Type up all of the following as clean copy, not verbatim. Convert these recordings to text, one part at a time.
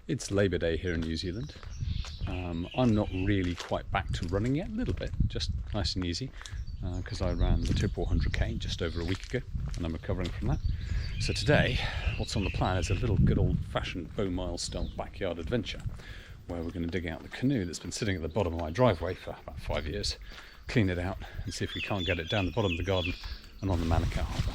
It's Labour Day here in New Zealand. I'm not really quite back to running yet, a little bit, just nice and easy, because I ran the Taupo 100k just over a week ago and I'm recovering from that. So today, what's on the plan is a little good old-fashioned bow mile style backyard adventure where we're going to dig out the canoe that's been sitting at the bottom of my driveway for about 5 years, clean it out and see if we can't get it down the bottom of the garden and on the Manukau Harbour.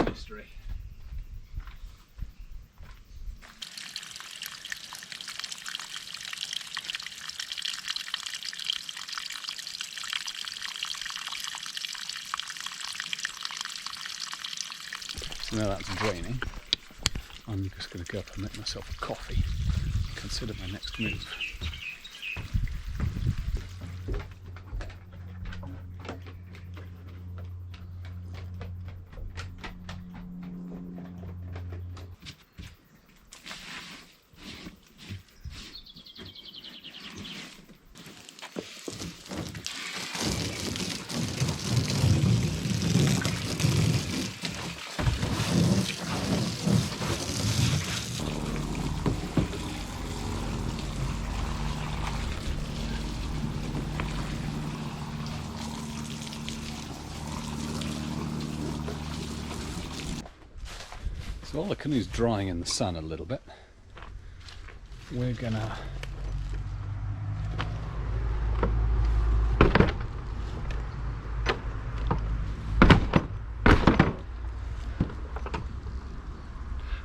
Mystery. So now that's draining, I'm just going to go up and make myself a coffee and consider my next move. So while the canoe's drying in the sun a little bit, we're gonna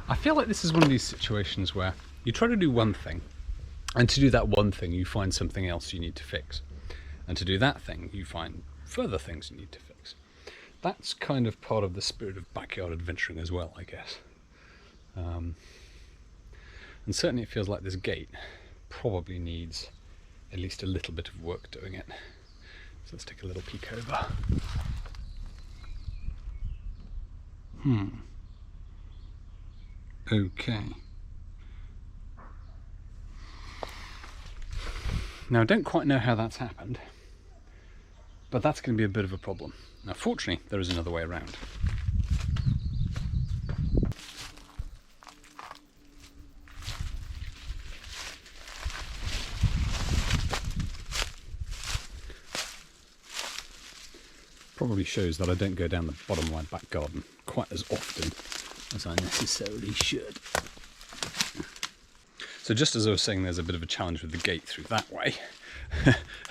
I feel like this is one of these situations where you try to do one thing, and to do that one thing you find something else you need to fix, and to do that thing you find further things you need to fix. That's kind of part of the spirit of backyard adventuring as well, I guess. And certainly it feels like this gate probably needs at least a little bit of work doing it. So let's take a little peek over. Okay. Now I don't quite know how that's happened, but that's going to be a bit of a problem. Now fortunately there is another way around. Probably shows that I don't go down the bottom of my back garden quite as often as I necessarily should. So just as I was saying, there's a bit of a challenge with the gate through that way.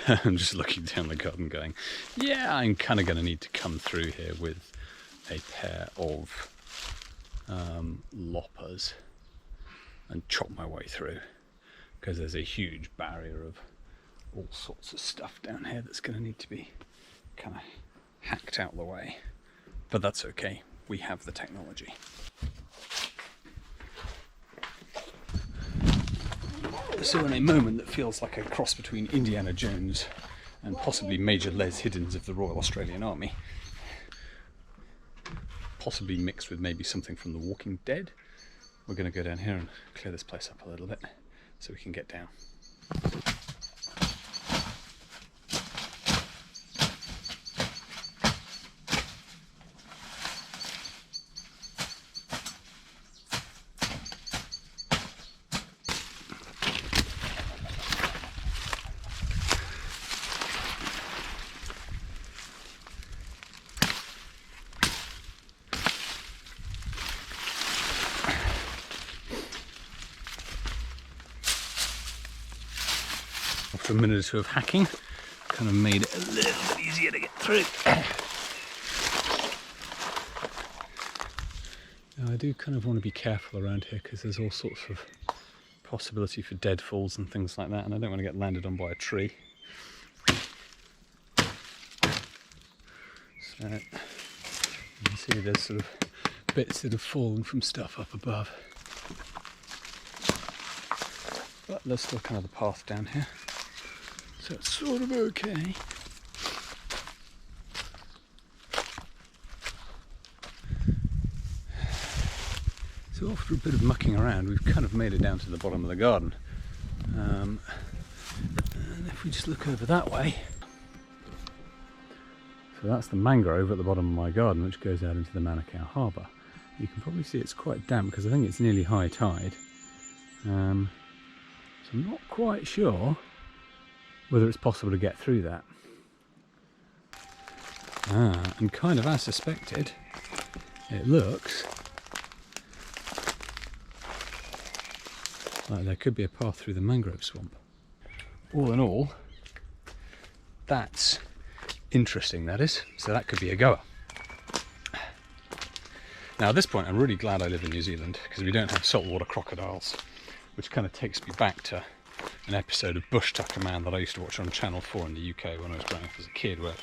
I'm just looking down the garden going, yeah, I'm kind of going to need to come through here with a pair of loppers and chop my way through, because there's a huge barrier of all sorts of stuff down here that's going to need to be kind of hacked out the way. But that's okay, we have the technology. So in a moment that feels like a cross between Indiana Jones and possibly Major Les Hiddens of the Royal Australian Army, possibly mixed with maybe something from The Walking Dead, we're going to go down here and clear this place up a little bit so we can get down. After a minute or two of hacking, kind of made it a little bit easier to get through. Now I do kind of want to be careful around here because there's all sorts of possibility for deadfalls and things like that, and I don't want to get landed on by a tree. You can see there's sort of bits that have fallen from stuff up above. But there's still kind of the path down here. So it's sort of okay. So after a bit of mucking around, we've kind of made it down to the bottom of the garden. And if we just look over that way, so that's the mangrove at the bottom of my garden, which goes out into the Manukau Harbour. You can probably see it's quite damp because I think it's nearly high tide. So I'm not quite sure whether it's possible to get through that. And kind of as suspected, it looks like there could be a path through the mangrove swamp. All in all, that's interesting, that is. So that could be a goer. Now at this point I'm really glad I live in New Zealand because we don't have saltwater crocodiles, which kind of takes me back to an episode of Bush Tucker Man that I used to watch on Channel 4 in the UK when I was growing up as a kid, where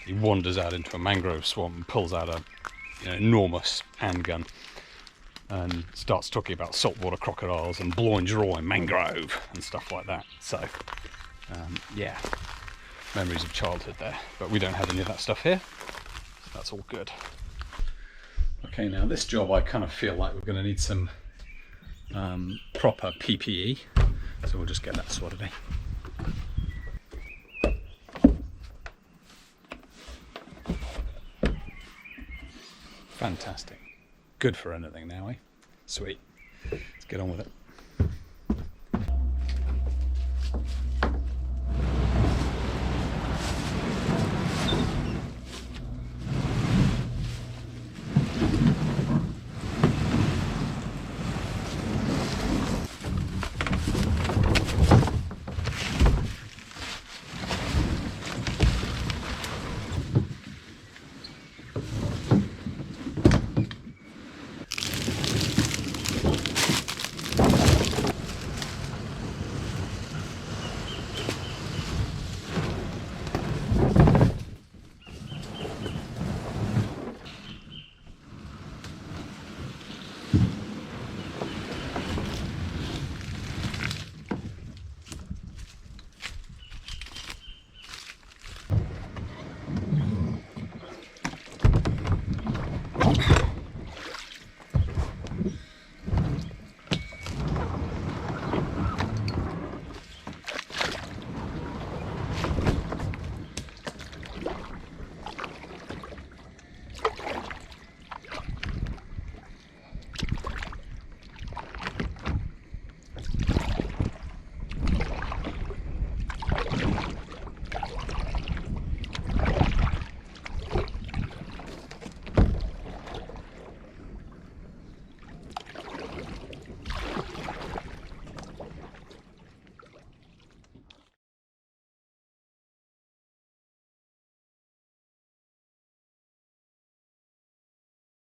he wanders out into a mangrove swamp and pulls out a enormous handgun and starts talking about saltwater crocodiles and blowing drawing mangrove and stuff like that. So yeah, memories of childhood there, but we don't have any of that stuff here, so that's all good. Okay, now this job I kind of feel like we're going to need some proper PPE, so we'll just get that sorted, Fantastic. Good for anything now, Sweet. Let's get on with it.